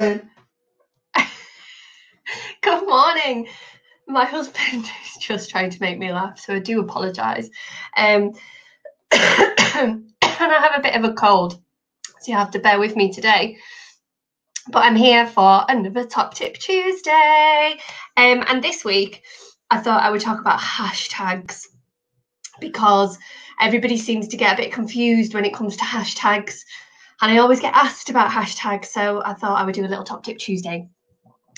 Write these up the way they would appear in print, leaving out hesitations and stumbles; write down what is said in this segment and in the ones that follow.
Good morning. My husband is just trying to make me laugh, so I do apologise. And I have a bit of a cold, so you have to bear with me today. But I'm here for another Top Tip Tuesday. And this week, I thought I would talk about hashtags because everybody seems to get a bit confused when it comes to hashtags. And I always get asked about hashtags, so I thought I would do a little Top Tip Tuesday.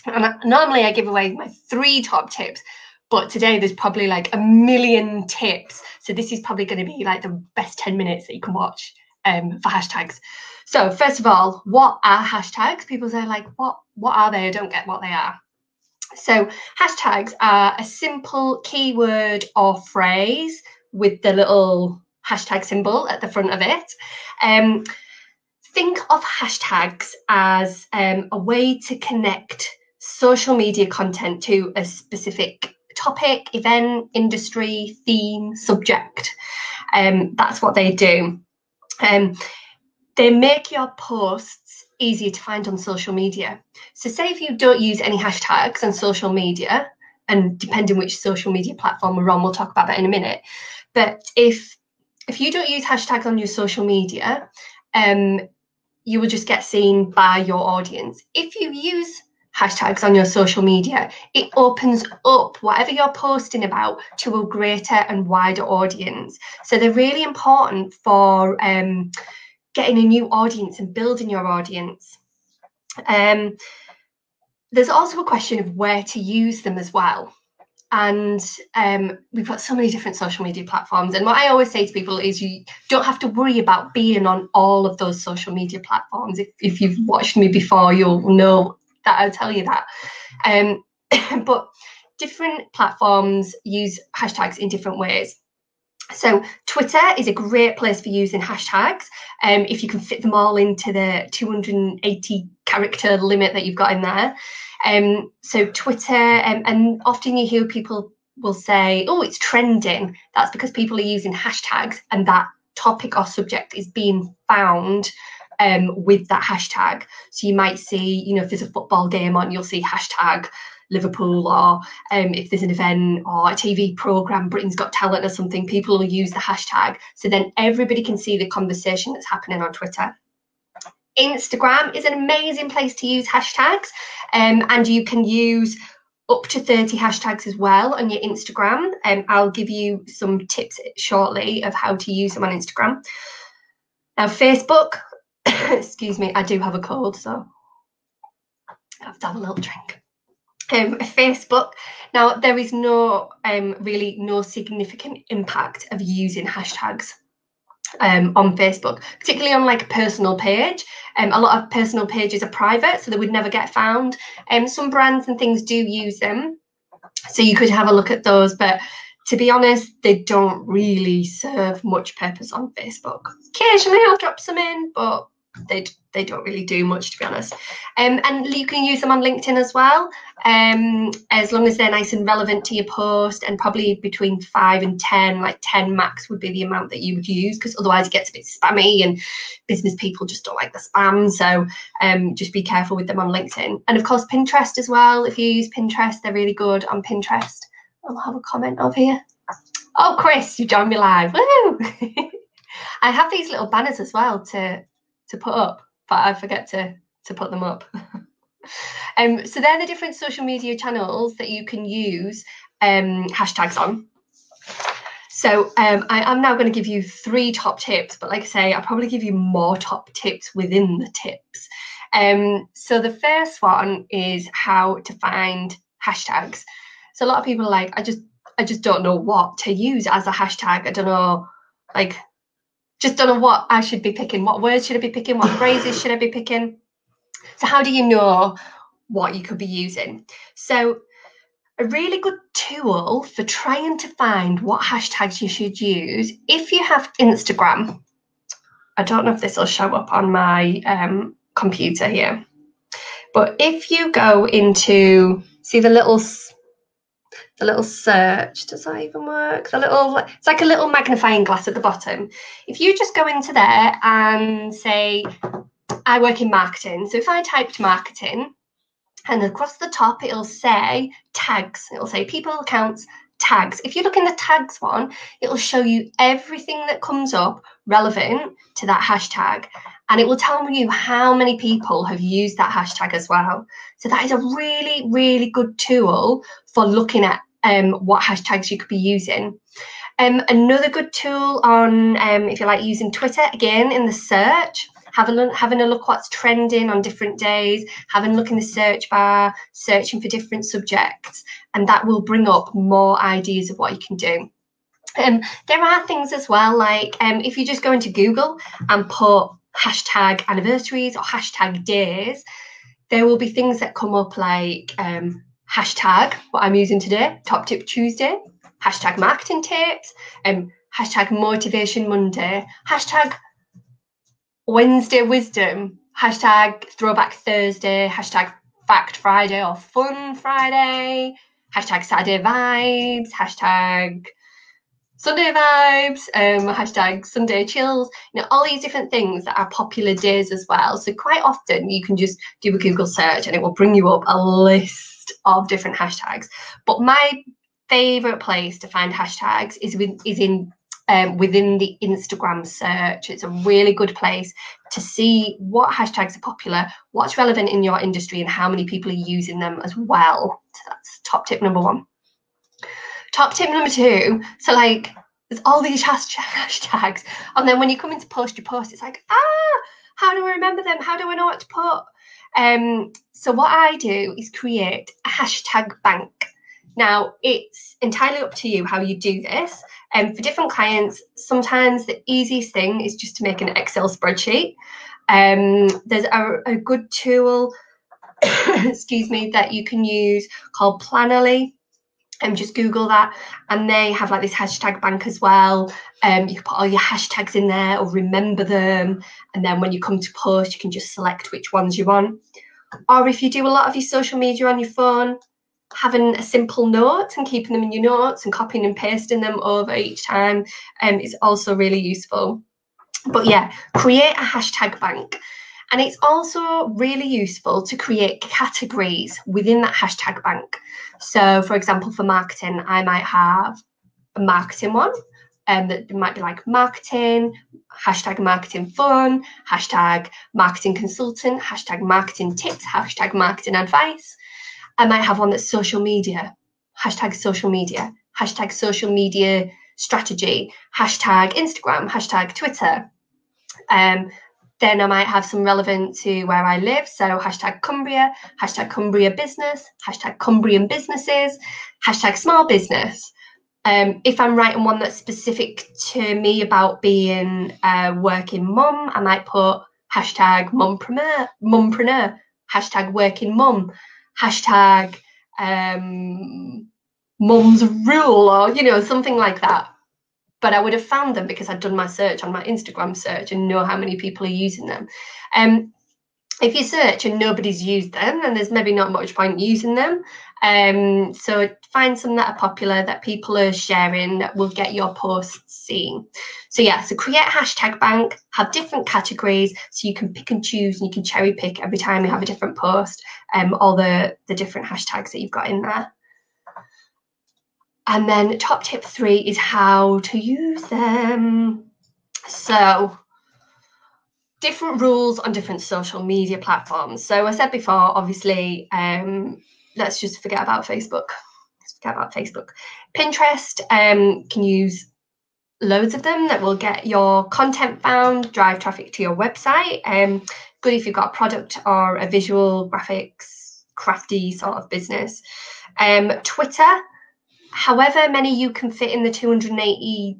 And normally I give away my 3 top tips, but today there's probably like a million tips. So this is probably going to be like the best 10 minutes that you can watch for hashtags. So first of all, what are hashtags? People say like, what are they? I don't get what they are. So hashtags are a simple keyword or phrase with the little hashtag symbol at the front of it. Think of hashtags as a way to connect social media content to a specific topic, event, industry, theme, subject. That's what they do. They make your posts easier to find on social media. So say if you don't use any hashtags on social media, and depending which social media platform we're on, we'll talk about that in a minute. But if you don't use hashtags on your social media, you will just get seen by your audience. If you use hashtags on your social media, it opens up whatever you're posting about to a greater and wider audience. So they're really important for getting a new audience and building your audience. There's also a question of where to use them as well. And we've got so many different social media platforms. And what I always say to people is you don't have to worry about being on all of those social media platforms. If you've watched me before, you'll know that I'll tell you that. But different platforms use hashtags in different ways. So Twitter is a great place for using hashtags if you can fit them all into the 280 character limit that you've got in there. So Twitter, and often you hear people will say, oh, it's trending. That's because people are using hashtags and that topic or subject is being found with that hashtag. So you might see, if there's a football game on, you'll see hashtag Liverpool, or if there's an event or a TV program, Britain's Got Talent or something, people will use the hashtag. So then everybody can see the conversation that's happening on Twitter. Instagram is an amazing place to use hashtags, and you can use up to 30 hashtags as well on your Instagram. I'll give you some tips shortly of how to use them on Instagram. Now, Facebook, excuse me, I do have a cold, so I have to have a little drink. Facebook, now there is really no significant impact of using hashtags on Facebook, particularly on like a personal page. A lot of personal pages are private, so they would never get found. Some brands and things do use them, so you could have a look at those, but to be honest, they don't really serve much purpose on Facebook. Occasionally I'll drop some in, but they don't really do much, to be honest. And you can use them on LinkedIn as well, as long as they're nice and relevant to your post, and probably between 5 and 10, like 10 max would be the amount that you would use, because otherwise it gets a bit spammy and business people just don't like the spam. So just be careful with them on LinkedIn. And of course, Pinterest as well. If you use Pinterest, they're really good on Pinterest. I'll have a comment over here. Oh, Chris, you joined me live. Woo! I have these little banners as well to put up, but I forget to put them up. So they're the different social media channels that you can use hashtags on. So I am now going to give you 3 top tips, but like I say, I'll probably give you more top tips within the tips. So the first one is how to find hashtags. So a lot of people are like, I just don't know what to use as a hashtag. I don't know, just don't know what I should be picking. What words should I be picking? What phrases should I be picking? So how do you know what you could be using? So a really good tool for trying to find what hashtags you should use, if you have Instagram, I don't know if this will show up on my computer here, but if you go into, see the little search, does that even work? It's like a little magnifying glass at the bottom. If you just go into there and say I work in marketing. So if I typed marketing, and across the top, it'll say tags. It'll say people, accounts, tags. If you look in the tags one, it'll show you everything that comes up relevant to that hashtag. And it will tell you how many people have used that hashtag as well. So that is a really, really good tool for looking at what hashtags you could be using. Another good tool on, if you like using Twitter, again, in the search, having a look what's trending on different days, having a look in the search bar, searching for different subjects, and that will bring up more ideas of what you can do. There are things as well, like if you just go into Google and put hashtag anniversaries or hashtag days, there will be things that come up like hashtag, what I'm using today, Top Tip Tuesday, hashtag marketing tips, hashtag motivation Monday, hashtag Wednesday wisdom, hashtag throwback Thursday, hashtag fact Friday or fun Friday, hashtag Saturday vibes, hashtag Sunday vibes, hashtag Sunday chills, all these different things that are popular days as well. So quite often you can just do a Google search and it will bring you up a list of different hashtags. But my favorite place to find hashtags is within the Instagram search. It's a really good place to see what hashtags are popular, what's relevant in your industry, and how many people are using them as well. So that's top tip number one. Top tip number two, so like there's all these hashtags, and then when you come in to post your post, it's like, how do I remember them? How do I know what to put? So what I do is create a hashtag bank. Now, it's entirely up to you how you do this. For different clients, sometimes the easiest thing is just to make an Excel spreadsheet. There's a good tool, excuse me, that you can use called Planoly. Just Google that, and they have like this hashtag bank as well. You can put all your hashtags in there or remember them, and then when you come to post, you can just select which ones you want. Or if you do a lot of your social media on your phone, having a simple note and keeping them in your notes and copying and pasting them over each time is also really useful. But yeah, create a hashtag bank. And it's also really useful to create categories within that hashtag bank. So for example, for marketing, I might have a marketing one, that might be like marketing, hashtag marketing fun, hashtag marketing consultant, hashtag marketing tips, hashtag marketing advice. I might have one that's social media, hashtag social media strategy, hashtag Instagram, hashtag Twitter. Then I might have some relevant to where I live. So hashtag Cumbria business, hashtag Cumbrian businesses, hashtag small business. If I'm writing one that's specific to me about being a working mum, I might put hashtag mumpreneur, hashtag working mum, hashtag mum's rule, or something like that. But I would have found them because I'd done my search on my Instagram search and know how many people are using them. If you search and nobody's used them, then there's maybe not much point using them. So find some that are popular, that people are sharing, that will get your posts seen. So yeah, so create a hashtag bank, have different categories so you can pick and choose, and you can cherry pick every time you have a different post, all the different hashtags that you've got in there. And then top tip 3 is how to use them. So different rules on different social media platforms. So I said before, obviously, let's just forget about Facebook. Pinterest can use loads of them that will get your content found, drive traffic to your website. Good if you've got a product or a visual graphics, crafty sort of business. Twitter, however many you can fit in the 280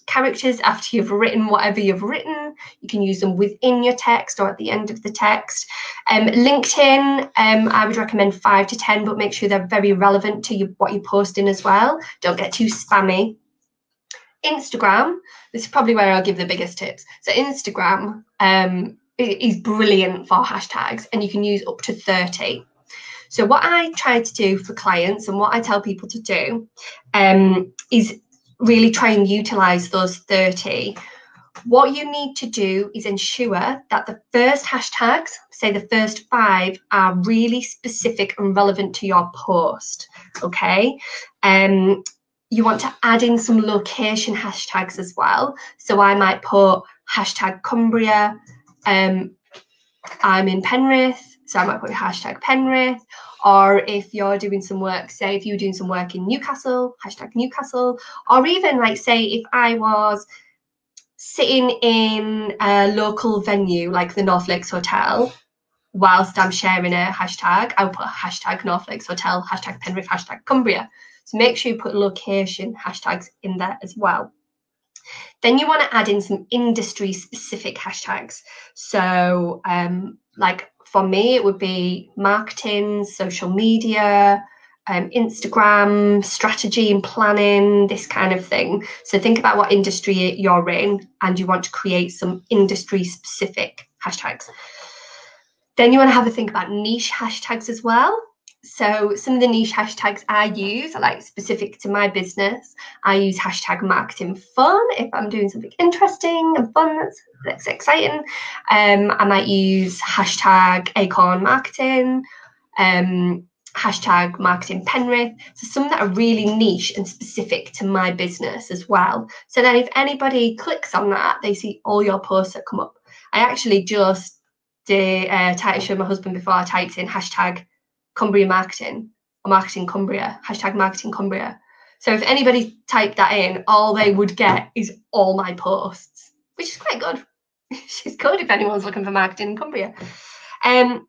characters after you've written whatever you've written. You can use them within your text or at the end of the text. LinkedIn, I would recommend 5 to 10, but make sure they're very relevant to what you're posting as well. Don't get too spammy. Instagram, this is probably where I'll give the biggest tips. So Instagram is brilliant for hashtags, and you can use up to 30. So what I try to do for clients, and what I tell people to do, is really try and utilize those 30 What you need to do is ensure that the first hashtags, say the first 5, are really specific and relevant to your post, okay? You want to add in some location hashtags as well. So I might put hashtag Cumbria. I'm in Penrith, so I might put hashtag Penrith. Or if you're doing some work, say if you're doing some work in Newcastle, hashtag Newcastle. Or even like say if I was sitting in a local venue like the North Lakes Hotel, whilst I'm sharing a hashtag, I'll put hashtag North Lakes Hotel, hashtag Penrith, hashtag Cumbria. So make sure you put location hashtags in there as well. Then you want to add in some industry specific hashtags. So like for me, it would be marketing, social media, Instagram, strategy and planning, this kind of thing. So think about what industry you're in and you want to create some industry specific hashtags. Then you want to have a think about niche hashtags as well. So some of the niche hashtags I use are like specific to my business. I use hashtag marketing fun if I'm doing something interesting and fun that's exciting. I might use hashtag acorn marketing, hashtag marketing Penrith. So some that are really niche and specific to my business as well. So then if anybody clicks on that, they see all your posts that come up. I actually just did showed my husband before. I typed in hashtag Cumbria marketing or marketing Cumbria, hashtag marketing Cumbria. So if anybody typed that in, all they would get is all my posts, which is quite good. She's good if anyone's looking for marketing in Cumbria. Then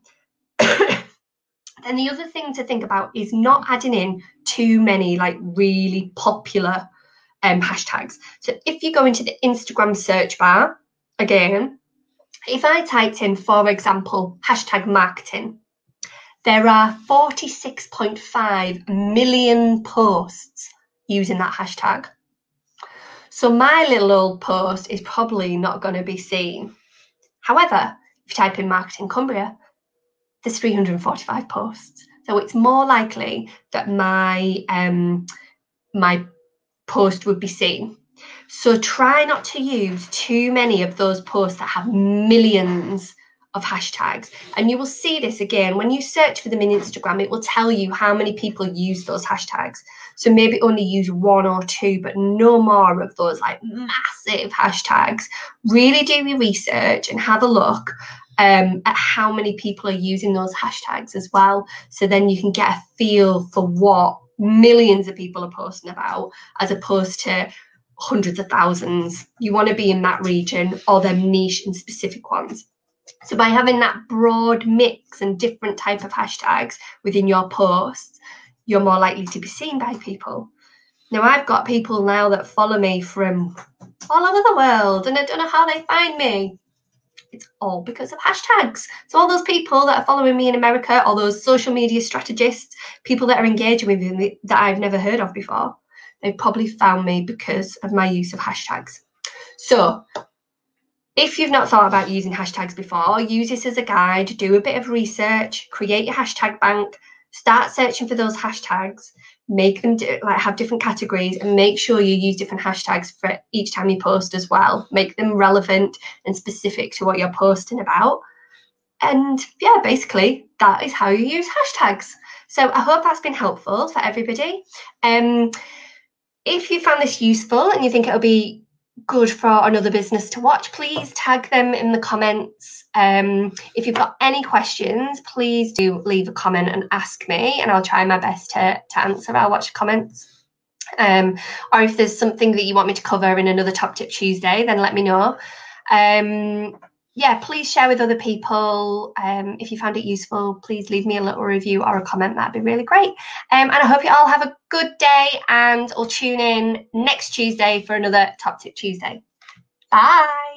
the other thing to think about is not adding in too many like really popular hashtags. So if you go into the Instagram search bar, again, if I typed in, for example, hashtag marketing, there are 46.5 million posts using that hashtag. So my little old post is probably not going to be seen. However, if you type in marketing Cumbria, there's 345 posts. So it's more likely that my post would be seen. So try not to use too many of those posts that have millions of hashtags. And you will see this again when you search for them in Instagram. It will tell you how many people use those hashtags. So maybe only use 1 or 2, but no more of those like massive hashtags. Really do your research and have a look at how many people are using those hashtags as well. So then you can get a feel for what millions of people are posting about, as opposed to hundreds of thousands. You want to be in that region or them niche and specific ones. So by having that broad mix and different type of hashtags within your posts, you're more likely to be seen by people. Now I've got people now that follow me from all over the world and I don't know how they find me. It's all because of hashtags. So all those people that are following me in America, all those social media strategists, people that are engaging with me that I've never heard of before, they've probably found me because of my use of hashtags. So if you've not thought about using hashtags before, use this as a guide, do a bit of research, create your hashtag bank, start searching for those hashtags, make them have different categories, and make sure you use different hashtags for each time you post as well. Make them relevant and specific to what you're posting about. And yeah, basically that is how you use hashtags. So I hope that's been helpful for everybody. If you found this useful and you think it'll be good for another business to watch, please tag them in the comments. If you've got any questions, please do leave a comment and ask me, and I'll try my best to answer. I'll watch the comments. Or if there's something that you want me to cover in another Top Tip Tuesday, then let me know. Yeah, please share with other people. If you found it useful, please leave me a little review or a comment. That'd be really great. And I hope you all have a good day, and I'll tune in next Tuesday for another Top Tip Tuesday. Bye.